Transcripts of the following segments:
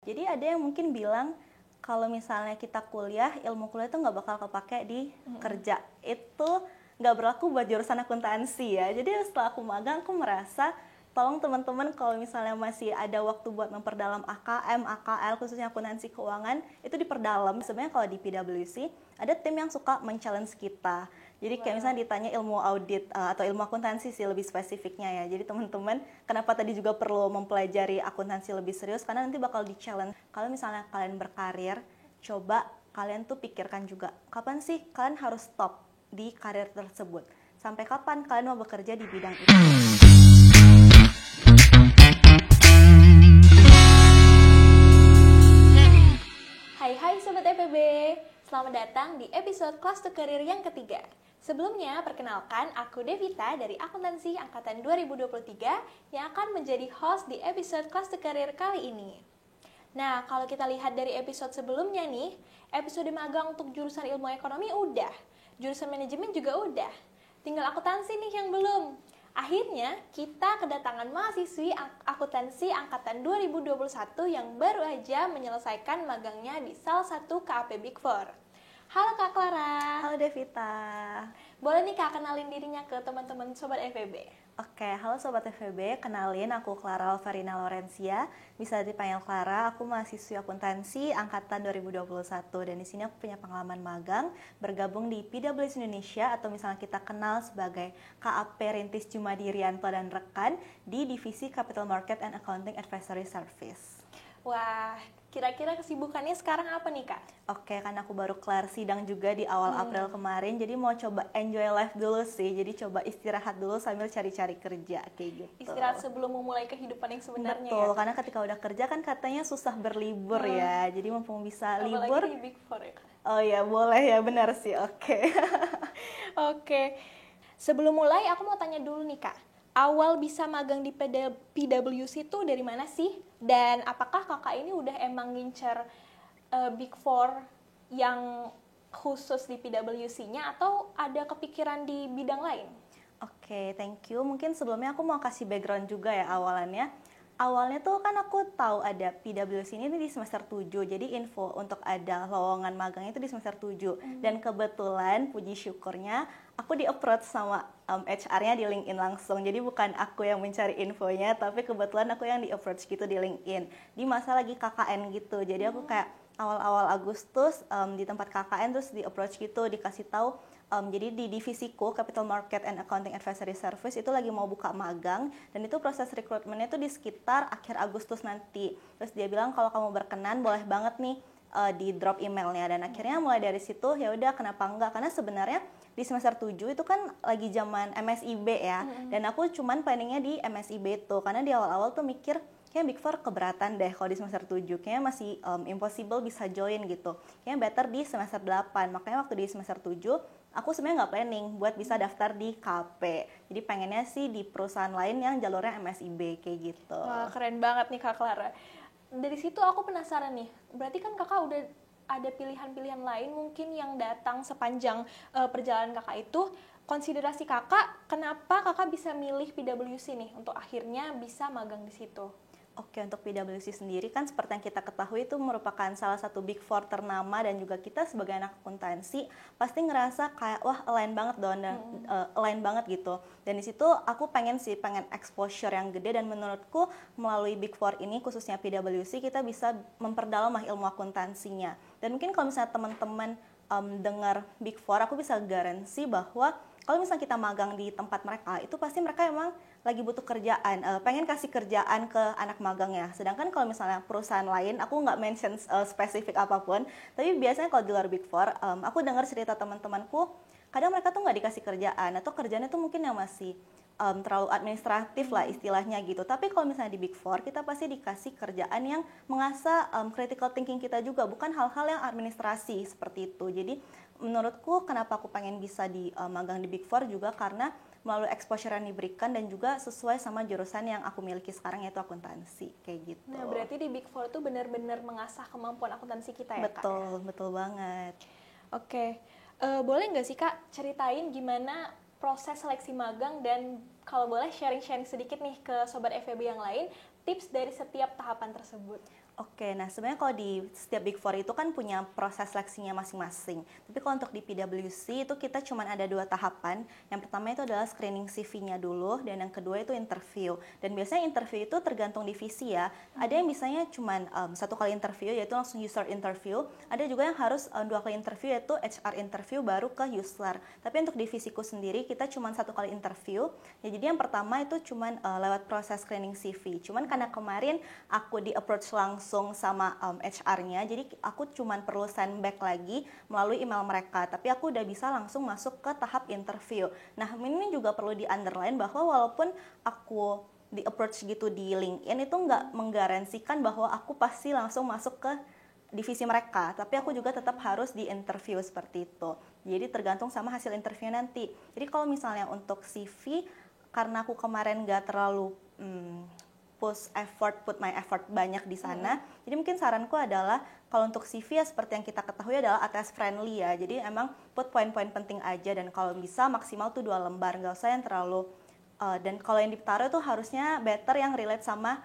Jadi ada yang mungkin bilang kalau misalnya kita kuliah, ilmu kuliah itu nggak bakal kepake di kerja. Itu nggak berlaku buat jurusan akuntansi ya. Jadi setelah aku magang, aku merasa tolong teman-teman kalau misalnya masih ada waktu buat memperdalam AKM, AKL, khususnya akuntansi keuangan, itu diperdalam. Sebenarnya kalau di PwC, ada tim yang suka men-challenge kita. Jadi kayak misalnya ditanya ilmu audit atau ilmu akuntansi sih lebih spesifiknya ya. Jadi teman-teman, kenapa tadi juga perlu mempelajari akuntansi lebih serius? Karena nanti bakal di-challenge. Kalau misalnya kalian berkarir, coba kalian tuh pikirkan juga, kapan sih kalian harus stop di karir tersebut? Sampai kapan kalian mau bekerja di bidang itu? Hai Sobat FEB, selamat datang di episode Kelas to Career yang ketiga. Sebelumnya, perkenalkan aku Devita dari Akuntansi Angkatan 2023 yang akan menjadi host di episode Kelas to Career kali ini. Nah, kalau kita lihat dari episode sebelumnya nih, episode magang untuk jurusan ilmu ekonomi udah, jurusan manajemen juga udah, tinggal akuntansi nih yang belum. Akhirnya, kita kedatangan mahasiswi akuntansi angkatan 2021 yang baru aja menyelesaikan magangnya di salah satu KAP Big Four. Halo Kak Clara. Halo Devita. Boleh nih Kak kenalin dirinya ke teman-teman Sobat FEB? Oke, halo Sobat FEB, kenalin aku Clara Alvarina Lorencia, bisa dipanggil Clara, aku mahasiswi akuntansi angkatan 2021 dan di sini aku punya pengalaman magang bergabung di PwC Indonesia atau misalnya kita kenal sebagai KAP Rintis Jumadi Rianto dan rekan di divisi Capital Market and Accounting Advisory Service. Wah, kira-kira kesibukannya sekarang apa nih Kak? Oke, kan aku baru kelar sidang juga di awal April kemarin, jadi mau coba enjoy life dulu sih. Jadi coba istirahat dulu sambil cari-cari kerja, kayak gitu. Istirahat sebelum memulai kehidupan yang sebenarnya. Betul, ya? karena ketika udah kerja kan katanya susah berlibur ya. Jadi mumpung bisa Apalagi libur. di Big Four ya Kak? Oh ya, boleh ya, benar sih, oke. Oke, sebelum mulai aku mau tanya dulu nih Kak. Awal bisa magang di PwC itu dari mana sih? Dan apakah kakak ini udah emang ngincer Big Four yang khusus di PwC-nya atau ada kepikiran di bidang lain? Oke, thank you. Mungkin sebelumnya aku mau kasih background juga ya awalannya. Awalnya tuh kan aku tahu ada PwC ini di semester 7, jadi info untuk ada lowongan magang itu di semester 7. Dan kebetulan, puji syukurnya, aku di-approach sama HR-nya di LinkedIn langsung. Jadi bukan aku yang mencari infonya, tapi kebetulan aku yang di-approach gitu di LinkedIn. Di masa lagi KKN gitu, jadi aku kayak awal-awal Agustus di tempat KKN terus di-approach gitu, dikasih tahu. Jadi di divisiku Capital Market and Accounting Advisory Service itu lagi mau buka magang dan itu proses rekrutmennya itu di sekitar akhir Agustus nanti. Terus dia bilang kalau kamu berkenan boleh banget nih di drop emailnya dan akhirnya mulai dari situ ya udah kenapa enggak, karena sebenarnya di semester 7 itu kan lagi zaman MSIB ya. Dan aku cuman planningnya di MSIB itu karena di awal-awal tuh mikir kayaknya Big Four keberatan deh kalau di semester 7, kayaknya masih impossible bisa join gitu. Kayaknya better di semester 8. Makanya waktu di semester 7 aku sebenarnya nggak planning buat bisa daftar di KP. Jadi pengennya sih di perusahaan lain yang jalurnya MSIB kayak gitu. Wah, keren banget nih Kak Clara. Dari situ aku penasaran nih, berarti kan kakak udah ada pilihan-pilihan lain mungkin yang datang sepanjang perjalanan kakak itu. Konsiderasi kakak, kenapa kakak bisa milih PwC nih untuk akhirnya bisa magang di situ? Oke, untuk PwC sendiri kan seperti yang kita ketahui itu merupakan salah satu Big Four ternama dan juga kita sebagai anak akuntansi pasti ngerasa kayak wah align banget dong, align banget gitu. Dan di situ aku pengen exposure yang gede dan menurutku melalui Big Four ini khususnya PwC kita bisa memperdalam ilmu akuntansinya. Dan mungkin kalau misalnya teman-teman dengar Big Four, aku bisa garansi bahwa kalau misalnya kita magang di tempat mereka, itu pasti mereka emang lagi butuh kerjaan, pengen kasih kerjaan ke anak magang ya. Sedangkan kalau misalnya perusahaan lain, aku nggak mention spesifik apapun, tapi biasanya kalau di luar Big Four, aku dengar cerita teman-temanku, kadang mereka tuh nggak dikasih kerjaan, atau kerjanya tuh mungkin yang masih terlalu administratif lah istilahnya gitu. Tapi kalau misalnya di Big Four, kita pasti dikasih kerjaan yang mengasah critical thinking kita juga, bukan hal-hal yang administrasi seperti itu. Jadi menurutku kenapa aku pengen bisa di magang di Big Four juga karena melalui exposure yang diberikan dan juga sesuai sama jurusan yang aku miliki sekarang yaitu akuntansi kayak gitu. Nah, berarti di Big Four itu benar-benar mengasah kemampuan akuntansi kita ya, Kak? Betul banget. Oke, boleh nggak sih Kak ceritain gimana proses seleksi magang dan kalau boleh sharing-sharing sedikit nih ke Sobat FEB yang lain, tips dari setiap tahapan tersebut. Oke, nah sebenarnya kalau di setiap Big Four itu kan punya proses seleksinya masing-masing. Tapi kalau untuk di PwC itu kita cuma ada 2 tahapan. Yang pertama itu adalah screening CV-nya dulu, dan yang kedua itu interview. Dan biasanya interview itu tergantung divisi ya. Ada yang misalnya cuma 1 kali interview, yaitu langsung user interview. Ada juga yang harus 2 kali interview, yaitu HR interview baru ke user. Tapi untuk divisiku sendiri kita cuma 1 kali interview. Ya, jadi yang pertama itu cuma lewat proses screening CV. Cuman karena kemarin aku di approach langsung sama HR-nya, jadi aku cuman perlu send back lagi melalui email mereka, tapi aku udah bisa langsung masuk ke tahap interview. Nah, ini juga perlu di underline bahwa walaupun aku di approach gitu di LinkedIn itu nggak menggaransikan bahwa aku pasti langsung masuk ke divisi mereka, tapi aku juga tetap harus di interview seperti itu. Jadi tergantung sama hasil interview nanti. Jadi kalau misalnya untuk CV, karena aku kemarin nggak terlalu put my effort banyak di sana. Jadi mungkin saranku adalah kalau untuk CV ya seperti yang kita ketahui adalah ATS friendly ya. Jadi emang put poin-poin penting aja, dan kalau bisa maksimal tuh 2 lembar, nggak usah yang terlalu dan kalau yang ditaruh tuh harusnya better yang relate sama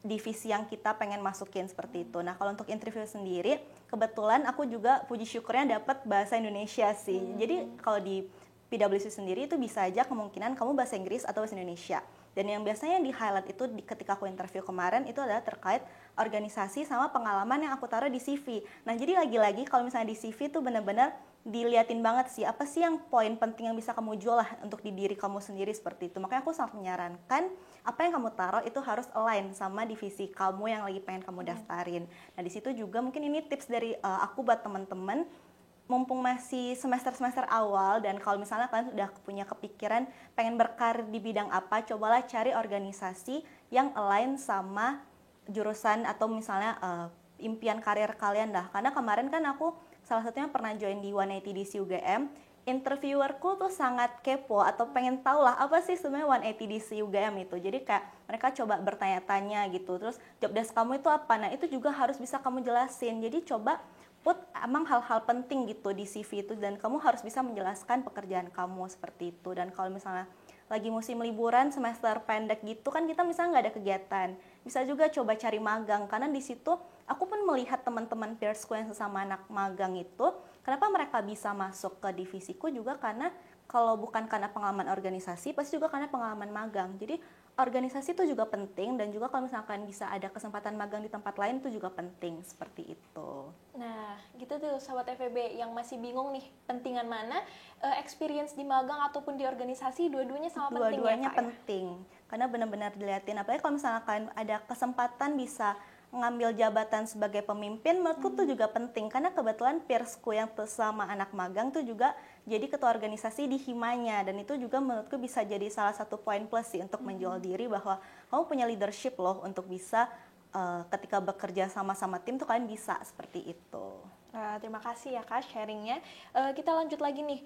divisi yang kita pengen masukin seperti itu. Nah, kalau untuk interview sendiri, kebetulan aku juga puji syukurnya dapat bahasa Indonesia sih. Jadi kalau di PwC sendiri itu bisa aja kemungkinan kamu bahasa Inggris atau bahasa Indonesia. Dan yang biasanya di highlight itu ketika aku interview kemarin itu adalah terkait organisasi sama pengalaman yang aku taruh di CV. Nah, jadi lagi-lagi kalau misalnya di CV itu benar-benar diliatin banget sih apa sih yang poin penting yang bisa kamu jual lah untuk di diri kamu sendiri seperti itu. Makanya aku sangat menyarankan apa yang kamu taruh itu harus align sama divisi kamu yang lagi pengen kamu daftarin. Nah, di situ juga mungkin ini tips dari aku buat teman-teman, mumpung masih semester-semester awal, dan kalau misalnya kalian sudah punya kepikiran pengen berkarir di bidang apa, cobalah cari organisasi yang align sama jurusan atau misalnya impian karir kalian dah. Karena kemarin kan aku salah satunya pernah join di 180 DC UGM, interviewerku tuh sangat kepo atau pengen tahu lah apa sih sebenarnya 180 DC UGM itu. Jadi kayak mereka coba bertanya-tanya gitu, terus job desk kamu itu apa, nah itu juga harus bisa kamu jelasin. Jadi coba put emang hal-hal penting gitu di CV itu, dan kamu harus bisa menjelaskan pekerjaan kamu seperti itu. Dan kalau misalnya lagi musim liburan semester pendek gitu kan kita misalnya nggak ada kegiatan, bisa juga coba cari magang, karena di situ aku pun melihat teman-teman peersku yang sesama anak magang itu kenapa mereka bisa masuk ke divisiku juga karena kalau bukan karena pengalaman organisasi pasti juga karena pengalaman magang. Jadi organisasi itu juga penting, dan juga kalau misalkan bisa ada kesempatan magang di tempat lain itu juga penting seperti itu. Nah, gitu tuh sahabat FEB yang masih bingung nih pentingan mana experience di magang ataupun di organisasi, dua-duanya sama penting ya, Dua-duanya Kak, penting, karena benar-benar dilihatin. Apalagi kalau misalkan ada kesempatan bisa ngambil jabatan sebagai pemimpin, menurutku tuh juga penting. Karena kebetulan peersku yang sama anak magang tuh juga jadi ketua organisasi di himanya, dan itu juga menurutku bisa jadi salah satu poin plus sih untuk menjual diri bahwa kamu punya leadership loh untuk bisa ketika bekerja sama-sama tim tuh kalian bisa seperti itu. Terima kasih ya Kak sharingnya. Kita lanjut lagi nih.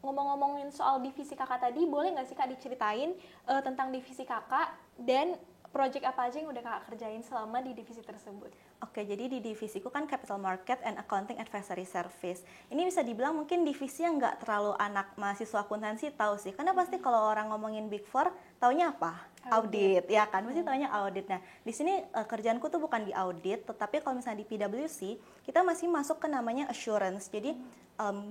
Ngomong-ngomongin soal divisi kakak tadi, boleh nggak sih Kak diceritain tentang divisi kakak dan project apa aja yang udah kakak kerjain selama di divisi tersebut? Oke, jadi di divisiku kan Capital Market and Accounting Advisory Service. Ini bisa dibilang mungkin divisi yang nggak terlalu anak mahasiswa akuntansi tahu sih. Karena pasti kalau orang ngomongin Big Four, taunya apa? Audit, ya kan? Pasti taunya audit. Nah, di sini kerjaanku tuh bukan di audit, tetapi kalau misalnya di PwC, kita masih masuk ke namanya assurance. Jadi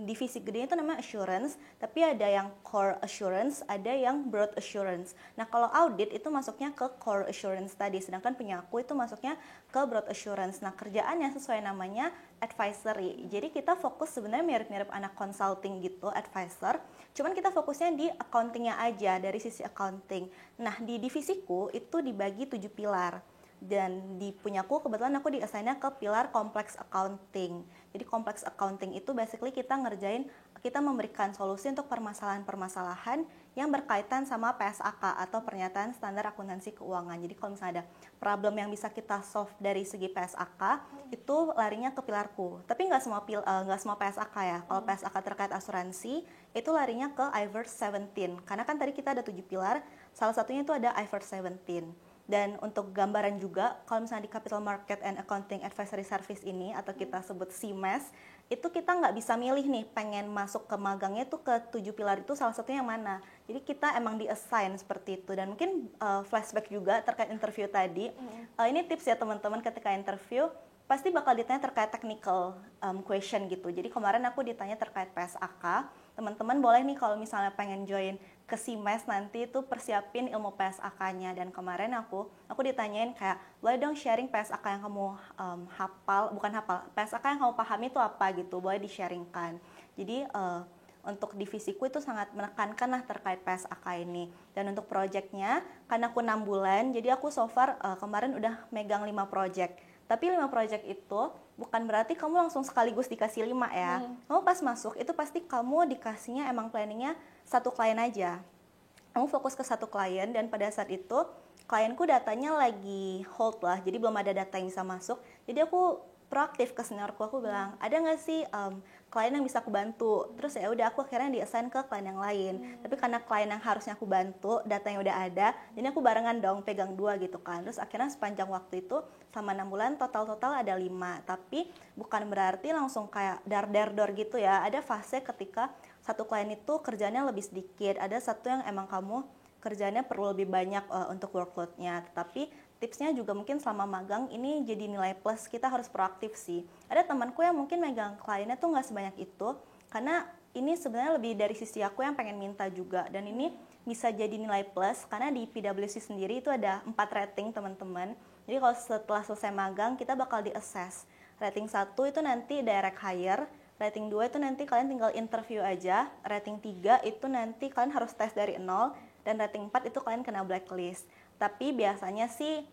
divisi gede itu namanya assurance, tapi ada yang core assurance, ada yang broad assurance. Nah, kalau audit itu masuknya ke core assurance tadi, sedangkan punya aku itu masuknya ke broad assurance. Nah, kerjaannya sesuai namanya advisory. Jadi kita fokus sebenarnya mirip-mirip anak consulting gitu, advisor. Cuman kita fokusnya di accountingnya aja, dari sisi accounting. Nah, di divisiku itu dibagi 7 pilar. Dan di punyaku kebetulan aku di-assign-nya ke pilar complex accounting. Jadi complex accounting itu basically kita memberikan solusi untuk permasalahan-permasalahan yang berkaitan sama PSAK atau pernyataan standar akuntansi keuangan. Jadi kalau misalnya ada problem yang bisa kita solve dari segi PSAK, itu larinya ke pilarku. Tapi nggak semua PSAK ya. Kalau PSAK terkait asuransi, itu larinya ke IFRS 17. Karena kan tadi kita ada 7 pilar, salah satunya itu ada IFRS 17. Dan untuk gambaran juga, kalau misalnya di Capital Market and Accounting Advisory Service ini, atau kita sebut CMAS, itu kita nggak bisa milih nih pengen masuk ke magangnya tuh ke 7 pilar itu salah satunya yang mana. Jadi kita emang di-assign seperti itu. Dan mungkin flashback juga terkait interview tadi. Ini tips ya teman-teman, ketika interview pasti bakal ditanya terkait technical question gitu. Jadi kemarin aku ditanya terkait PSAK. Teman-teman boleh nih kalau misalnya pengen join ke CMAS nanti itu persiapin ilmu PSAK-nya. Dan kemarin aku ditanyain kayak, boleh dong sharing PSAK yang kamu PSAK yang kamu pahami itu apa gitu, boleh di-sharingkan. Jadi untuk divisiku itu sangat menekankan lah terkait PSAK ini. Dan untuk projectnya, karena aku 6 bulan, jadi aku so far kemarin udah megang 5 project. Tapi 5 project itu bukan berarti kamu langsung sekaligus dikasih 5 ya. Kamu pas masuk itu pasti kamu dikasihnya emang planningnya satu klien aja. Kamu fokus ke satu klien dan pada saat itu klienku datanya lagi hold lah, jadi belum ada data yang bisa masuk. Jadi aku proaktif ke seniorku, aku bilang, ada nggak sih klien yang bisa aku bantu? Terus ya udah aku akhirnya di-assign ke klien yang lain. Tapi karena klien yang harusnya aku bantu, datanya udah ada, jadi aku barengan dong pegang 2 gitu kan. Terus akhirnya sepanjang waktu itu selama 6 bulan total ada 5. Tapi bukan berarti langsung kayak dar-dar-dor gitu ya. Ada fase ketika satu klien itu kerjanya lebih sedikit, ada satu yang emang kamu kerjanya perlu lebih banyak untuk workload-nya. Tetapi tipsnya juga mungkin selama magang ini jadi nilai plus, kita harus proaktif sih. Ada temanku yang mungkin megang kliennya tuh nggak sebanyak itu, karena ini sebenarnya lebih dari sisi aku yang pengen minta juga. Dan ini bisa jadi nilai plus, karena di PwC sendiri itu ada 4 rating teman-teman. Jadi kalau setelah selesai magang, kita bakal di-assess. Rating 1 itu nanti direct hire, rating 2 itu nanti kalian tinggal interview aja, rating 3 itu nanti kalian harus tes dari 0, dan rating 4 itu kalian kena blacklist. Tapi biasanya sih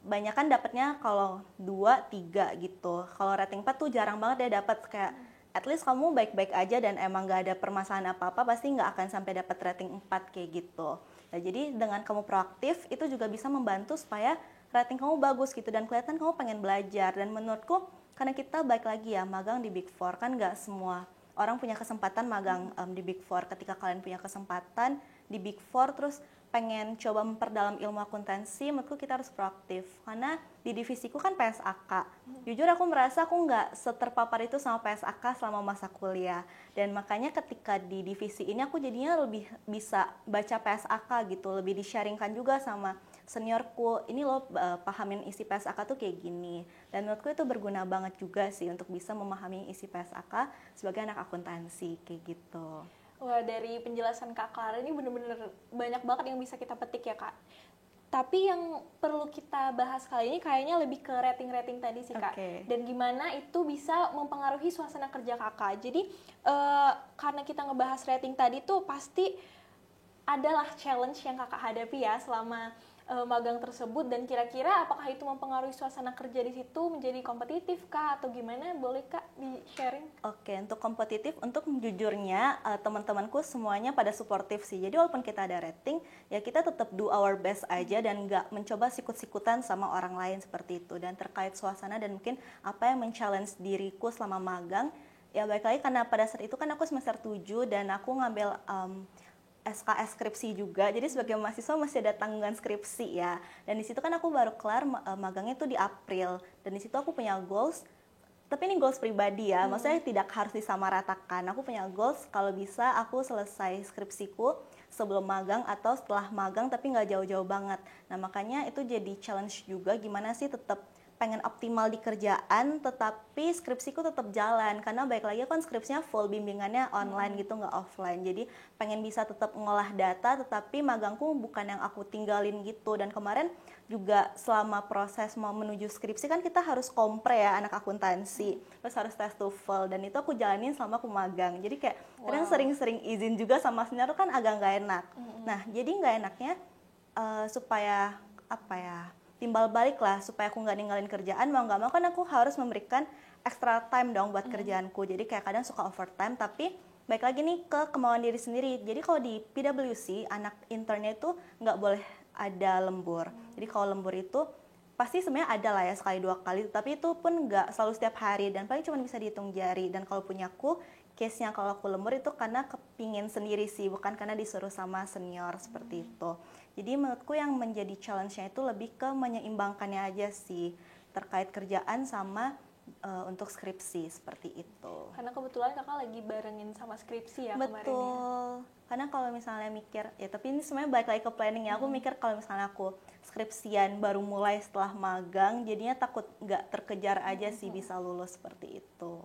banyak kan dapatnya kalau 2, 3 gitu. Kalau rating 4 tuh jarang banget ya dapat, kayak at least kamu baik-baik aja dan emang gak ada permasalahan apa-apa, pasti nggak akan sampai dapat rating 4 kayak gitu. Nah, jadi dengan kamu proaktif itu juga bisa membantu supaya rating kamu bagus gitu dan kelihatan kamu pengen belajar. Dan menurutku karena kita baik lagi ya magang di Big Four, kan nggak semua orang punya kesempatan magang di Big Four. Ketika kalian punya kesempatan di Big Four terus pengen coba memperdalam ilmu akuntansi, menurutku kita harus proaktif. Karena di divisiku kan PSAK. Jujur aku merasa aku nggak seterpapar itu sama PSAK selama masa kuliah. Dan makanya ketika di divisi ini aku jadinya lebih bisa baca PSAK gitu, lebih di-sharingkan juga sama seniorku. Ini loh pahamin isi PSAK tuh kayak gini. Dan menurutku itu berguna banget juga sih untuk bisa memahami isi PSAK sebagai anak akuntansi kayak gitu. Wah, dari penjelasan Kak Clara ini bener-bener banyak banget yang bisa kita petik ya Kak. Tapi yang perlu kita bahas kali ini kayaknya lebih ke rating-rating tadi sih Kak. Dan gimana itu bisa mempengaruhi suasana kerja Kakak. Jadi karena kita ngebahas rating tadi tuh pasti adalah challenge yang Kakak hadapi ya selama magang tersebut, dan kira-kira apakah itu mempengaruhi suasana kerja di situ menjadi kompetitif Kak atau gimana? Boleh Kak di-sharing? Oke, untuk kompetitif, untuk jujurnya teman-temanku semuanya pada suportif sih. Jadi walaupun kita ada rating, ya kita tetap do our best aja dan nggak mencoba sikut-sikutan sama orang lain seperti itu. Dan terkait suasana dan mungkin apa yang men-challenge diriku selama magang, ya baik lagi karena pada saat itu kan aku semester 7 dan aku ngambil SKS skripsi juga, jadi sebagai mahasiswa masih ada tanggungan skripsi ya. Dan di situ kan aku baru kelar magangnya tuh di April, dan di situ aku punya goals, tapi ini goals pribadi ya, maksudnya tidak harus disamaratakan. Aku punya goals kalau bisa aku selesai skripsiku sebelum magang atau setelah magang, tapi nggak jauh-jauh banget. Nah makanya itu jadi challenge juga, gimana sih tetap pengen optimal di kerjaan tetapi skripsiku tetap jalan, karena baik lagi kan skripsinya full bimbingannya online gitu, nggak offline. Jadi pengen bisa tetap ngolah data tetapi magangku bukan yang aku tinggalin gitu. Dan kemarin juga selama proses mau menuju skripsi kan kita harus kompre ya anak akuntansi, terus harus tes TOEFL, dan itu aku jalanin selama aku magang. Jadi kayak kadang sering-sering izin juga sama senior kan agak nggak enak. Nah jadi nggak enaknya supaya apa ya, timbal balik lah supaya aku nggak ninggalin kerjaan, mau nggak mau kan aku harus memberikan extra time dong buat kerjaanku. Jadi kayak kadang suka overtime, tapi baik lagi nih ke kemauan diri sendiri. Jadi kalau di PwC anak internnya itu nggak boleh ada lembur. Jadi kalau lembur itu pasti sebenarnya ada lah ya sekali 2 kali, tapi itu pun nggak selalu setiap hari dan paling cuma bisa dihitung jari. Dan kalau punyaku case-nya kalau aku lembur itu karena kepingin sendiri sih, bukan karena disuruh sama senior seperti itu. Jadi menurutku yang menjadi challenge-nya itu lebih ke menyeimbangkannya aja sih, terkait kerjaan sama untuk skripsi seperti itu. Karena kebetulan kakak lagi barengin sama skripsi ya kemarin ya. Betul. Karena kalau misalnya mikir, ya tapi ini sebenarnya balik lagi ke planning ya. Aku mikir kalau misalnya aku skripsian baru mulai setelah magang, jadinya takut nggak terkejar aja sih bisa lulus seperti itu.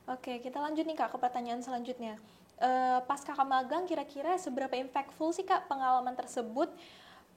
Oke, kita lanjut nih kak ke pertanyaan selanjutnya. Pas kakak magang, kira-kira seberapa impactful sih kak pengalaman tersebut?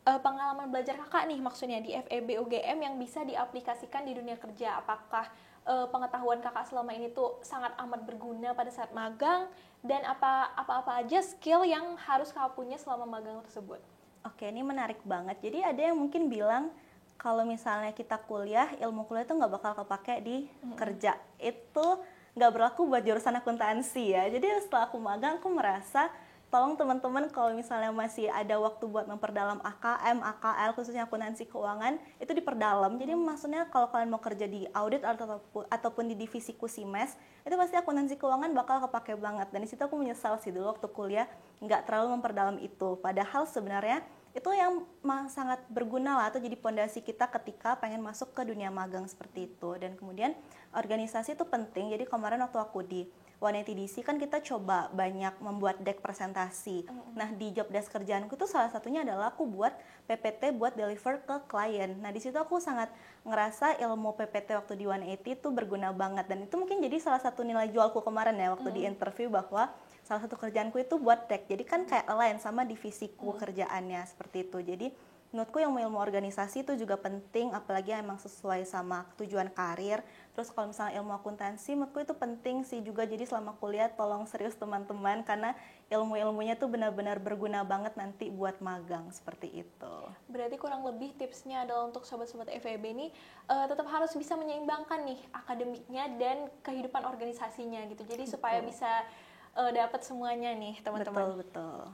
Pengalaman belajar kakak nih maksudnya di FEB UGM yang bisa diaplikasikan di dunia kerja. Apakah pengetahuan kakak selama ini tuh sangat amat berguna pada saat magang, dan apa-apa aja skill yang harus kakak punya selama magang tersebut? Oke, ini menarik banget. Jadi ada yang mungkin bilang kalau misalnya kita kuliah, ilmu kuliah itu nggak bakal kepake di kerja. Itu nggak berlaku buat jurusan akuntansi ya. Jadi setelah aku magang, aku merasa tolong teman-teman kalau misalnya masih ada waktu buat memperdalam AKM, AKL, khususnya akuntansi keuangan, itu diperdalam. Jadi maksudnya kalau kalian mau kerja di audit ataupun di divisi Kusimes, itu pasti akuntansi keuangan bakal kepake banget. Dan di situ aku menyesal sih dulu waktu kuliah nggak terlalu memperdalam itu. Padahal sebenarnya itu yang sangat berguna lah, atau jadi pondasi kita ketika pengen masuk ke dunia magang seperti itu. Dan kemudian organisasi itu penting. Jadi kemarin waktu aku di 180DC kan kita coba banyak membuat deck presentasi. Nah di job desk kerjaanku tuh salah satunya adalah aku buat PPT buat deliver ke klien. Nah di situ aku sangat ngerasa ilmu PPT waktu di 180 itu berguna banget, dan itu mungkin jadi salah satu nilai jualku kemarin ya waktu di interview, bahwa salah satu kerjaanku itu buat deck. Jadi kan kayak align sama divisiku kerjaannya seperti itu. Jadi menurutku ilmu organisasi itu juga penting, apalagi emang sesuai sama tujuan karir. Terus kalau misalnya ilmu akuntansi, menurutku itu penting sih juga. Jadi selama kuliah tolong serius teman-teman, karena ilmu-ilmunya tuh benar-benar berguna banget nanti buat magang seperti itu. Berarti kurang lebih tipsnya adalah untuk sobat-sobat FEB ini tetap harus bisa menyeimbangkan nih akademiknya dan kehidupan organisasinya gitu. Jadi supaya bisa dapat semuanya nih teman-teman. Betul.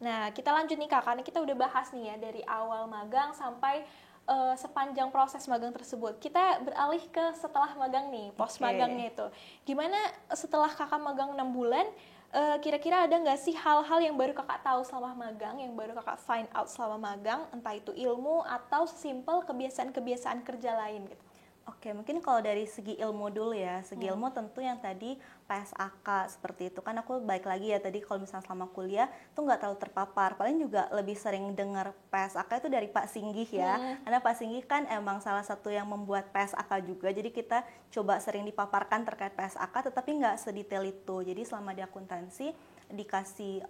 Nah, kita lanjut nih Kak, karena kita udah bahas nih ya dari awal magang sampai sepanjang proses magang tersebut. Kita beralih ke setelah magang nih, pos magangnya itu. Gimana setelah Kakak magang 6 bulan, kira-kira ada nggak sih hal-hal yang baru Kakak tahu selama magang, yang baru Kakak find out selama magang, entah itu ilmu atau sesimpel kebiasaan-kebiasaan kerja lain gitu? Oke, mungkin kalau dari segi ilmu dulu ya, segi ilmu tentu yang tadi PSAK seperti itu kan, aku balik lagi ya tadi kalau misalnya selama kuliah tuh nggak terlalu terpapar, paling juga lebih sering dengar PSAK itu dari Pak Singgih ya, karena Pak Singgih kan emang salah satu yang membuat PSAK juga, jadi kita coba sering dipaparkan terkait PSAK, tetapi nggak sedetail itu. Jadi selama di akuntansi dikasih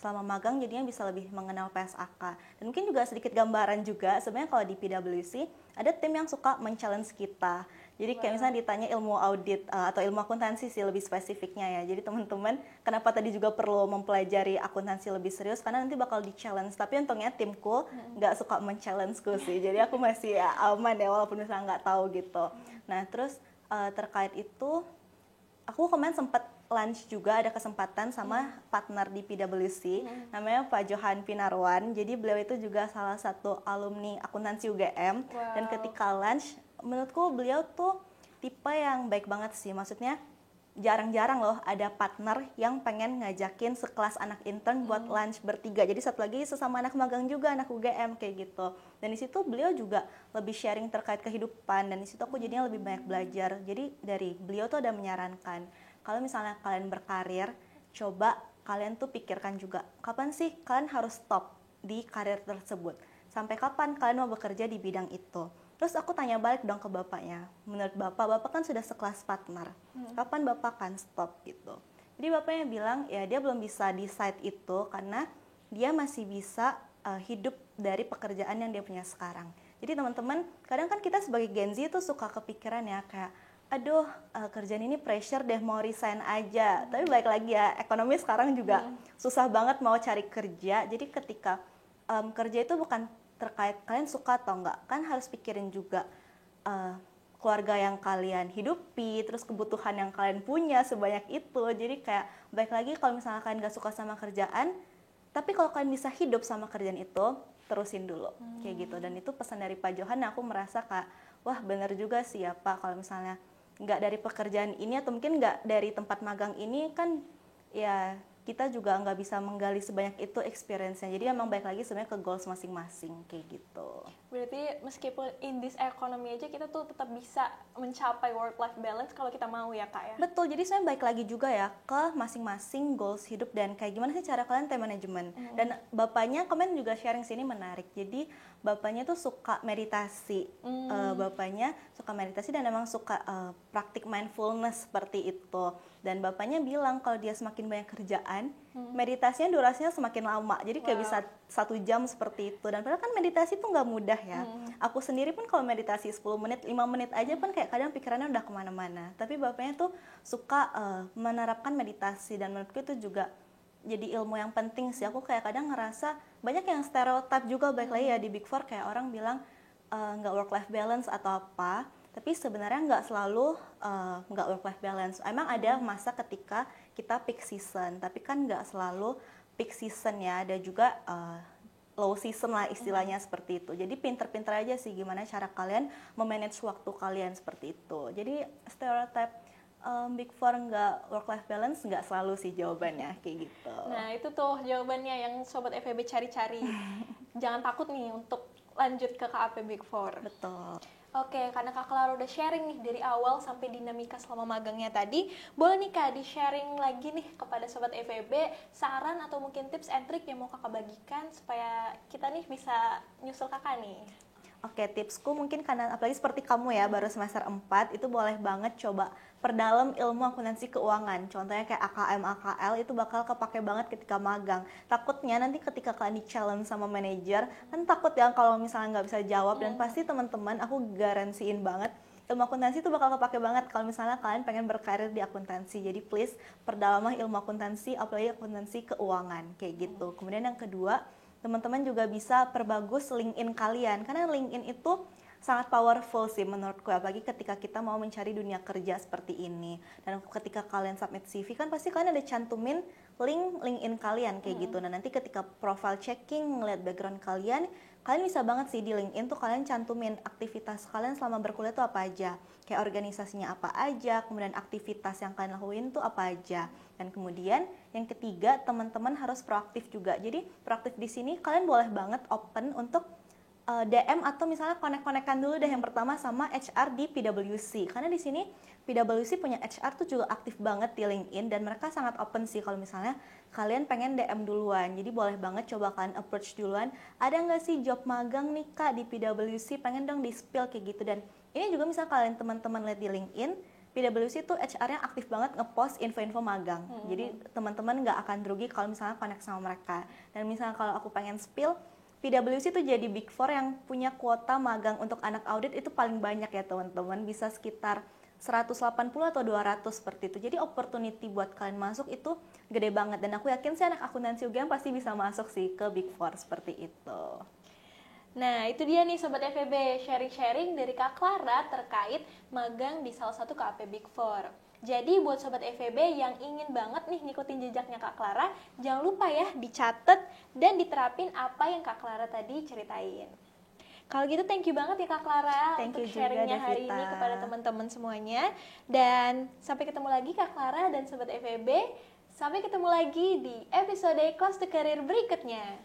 selama magang jadinya bisa lebih mengenal PSAK. Dan mungkin juga sedikit gambaran juga, sebenarnya kalau di PwC ada tim yang suka men-challenge kita. Jadi kayak misalnya ditanya ilmu audit atau ilmu akuntansi sih lebih spesifiknya ya. Jadi teman-teman kenapa tadi juga perlu mempelajari akuntansi lebih serius, karena nanti bakal di-challenge. Tapi untungnya timku nggak suka men-challenge-ku sih. Jadi aku masih ya aman ya walaupun misalnya nggak tahu gitu. Nah terus terkait itu aku kemarin sempat lunch juga, ada kesempatan sama partner di PwC, namanya Pak Johan Pinarwan. Jadi beliau itu juga salah satu alumni akuntansi UGM. Dan ketika lunch, menurutku beliau tuh tipe yang baik banget sih. Maksudnya jarang-jarang loh ada partner yang pengen ngajakin sekelas anak intern buat lunch bertiga. Jadi satu lagi sesama anak magang juga, anak UGM kayak gitu. Dan di situ beliau juga lebih sharing terkait kehidupan, dan di situ aku jadinya lebih banyak belajar. Jadi dari beliau tuh ada menyarankan, kalau misalnya kalian berkarir, coba kalian tuh pikirkan juga, kapan sih kalian harus stop di karir tersebut? Sampai kapan kalian mau bekerja di bidang itu? Terus aku tanya balik dong ke bapaknya, menurut bapak kan sudah sekelas partner, kapan bapak akan stop gitu? Jadi bapaknya bilang, ya dia belum bisa decide itu, karena dia masih bisa hidup dari pekerjaan yang dia punya sekarang. Jadi teman-teman, kadang kan kita sebagai Gen Z itu suka kepikiran ya, kayak aduh kerjaan ini pressure deh, mau resign aja. Tapi balik lagi ya, ekonomi sekarang juga susah banget mau cari kerja. Jadi ketika kerja itu bukan terkait kalian suka atau enggak, kan harus pikirin juga keluarga yang kalian hidupi, terus kebutuhan yang kalian punya sebanyak itu. Jadi kayak balik lagi, kalau misalnya kalian gak suka sama kerjaan, tapi kalau kalian bisa hidup sama kerjaan itu, terusin dulu kayak gitu. Dan itu pesan dari Pak Johan, aku merasa kayak wah benar juga sih ya Pak, kalau misalnya nggak dari pekerjaan ini atau mungkin nggak dari tempat magang ini kan ya kita juga nggak bisa menggali sebanyak itu experience-nya. Jadi emang balik lagi sebenarnya ke goals masing-masing kayak gitu. Berarti meskipun in this economy aja kita tuh tetap bisa mencapai work-life balance kalau kita mau ya Kak ya? Betul, jadi sebenarnya balik lagi juga ya ke masing-masing goals hidup dan kayak gimana sih cara kalian time management. Dan bapaknya komen juga sharing sini menarik. Jadi bapaknya tuh suka meditasi. Bapaknya suka meditasi dan emang suka praktik mindfulness seperti itu. Dan bapaknya bilang kalau dia semakin banyak kerjaan, meditasinya durasinya semakin lama. Jadi kayak bisa 1 jam seperti itu. Dan padahal kan meditasi tuh nggak mudah ya. Aku sendiri pun kalau meditasi 10 menit, 5 menit aja pun kayak kadang pikirannya udah kemana-mana. Tapi bapaknya tuh suka menerapkan meditasi dan menurutku itu juga jadi ilmu yang penting sih. Aku kayak kadang ngerasa banyak yang stereotip juga baik lagi ya di Big Four, kayak orang bilang nggak work life balance atau apa, tapi sebenarnya nggak selalu nggak work life balance. Emang ada masa ketika kita peak season, tapi kan nggak selalu peak season ya, ada juga low season lah istilahnya seperti itu. Jadi pinter-pinter aja sih gimana cara kalian memanage waktu kalian seperti itu. Jadi stereotip Big Four nggak work life balance nggak selalu sih jawabannya kayak gitu. Nah itu tuh jawabannya yang Sobat FEB cari-cari. Jangan takut nih untuk lanjut ke KAP Big Four. Betul. Oke, karena Kak Clara udah sharing nih dari awal sampai dinamika selama magangnya tadi, boleh nih Kak di-sharing lagi nih kepada Sobat FEB saran atau mungkin tips and trick yang mau Kakak bagikan supaya kita nih bisa nyusul Kakak nih. Oke, tipsku mungkin karena apalagi seperti kamu ya baru semester 4 itu boleh banget coba perdalam ilmu akuntansi keuangan. Contohnya kayak AKM, AKL itu bakal kepake banget ketika magang. Takutnya nanti ketika kalian di-challenge sama manajer, kan takut ya kalau misalnya nggak bisa jawab, dan pasti teman-teman aku garansiin banget ilmu akuntansi itu bakal kepake banget kalau misalnya kalian pengen berkarir di akuntansi. Jadi please perdalamlah ilmu akuntansi, apalagi akuntansi keuangan kayak gitu. Kemudian yang kedua, teman-teman juga bisa perbagus LinkedIn kalian, karena LinkedIn itu sangat powerful sih menurutku, apalagi ketika kita mau mencari dunia kerja seperti ini. Dan ketika kalian submit CV kan pasti kalian ada cantumin link LinkedIn kalian kayak gitu. Nah nanti ketika profile checking ngeliat background kalian bisa banget sih di LinkedIn tuh kalian cantumin aktivitas kalian selama berkuliah tuh apa aja, kayak organisasinya apa aja, kemudian aktivitas yang kalian lakuin tuh apa aja. Dan kemudian yang ketiga, teman-teman harus proaktif juga. Jadi proaktif di sini kalian boleh banget open untuk DM atau misalnya konek-konekan dulu deh yang pertama sama HR di PwC, karena di sini PwC punya HR tuh juga aktif banget di LinkedIn dan mereka sangat open sih kalau misalnya kalian pengen DM duluan. Jadi boleh banget coba kalian approach duluan, ada nggak sih job magang nih Kak di PwC, pengen dong di spill kayak gitu. Dan ini juga misalnya kalian teman-teman lihat di LinkedIn, PwC tuh HR-nya aktif banget ngepost info-info magang. Jadi teman-teman nggak akan rugi kalau misalnya connect sama mereka. Dan misalnya kalau aku pengen spill, PwC itu jadi Big Four yang punya kuota magang untuk anak audit itu paling banyak ya teman-teman, bisa sekitar 180 atau 200 seperti itu. Jadi opportunity buat kalian masuk itu gede banget, dan aku yakin sih anak akuntansi UGM pasti bisa masuk sih ke Big Four seperti itu. Nah, itu dia nih Sobat FEB, sharing-sharing dari Kak Clara terkait magang di salah satu KAP Big Four. Jadi buat Sobat FEB yang ingin banget nih ngikutin jejaknya Kak Clara, jangan lupa ya dicatat dan diterapin apa yang Kak Clara tadi ceritain. Kalau gitu thank you banget ya Kak Clara untuk sharingnya hari ini kepada teman-teman semuanya. Dan sampai ketemu lagi Kak Clara dan Sobat FEB. Sampai ketemu lagi di episode Kelas to Career berikutnya.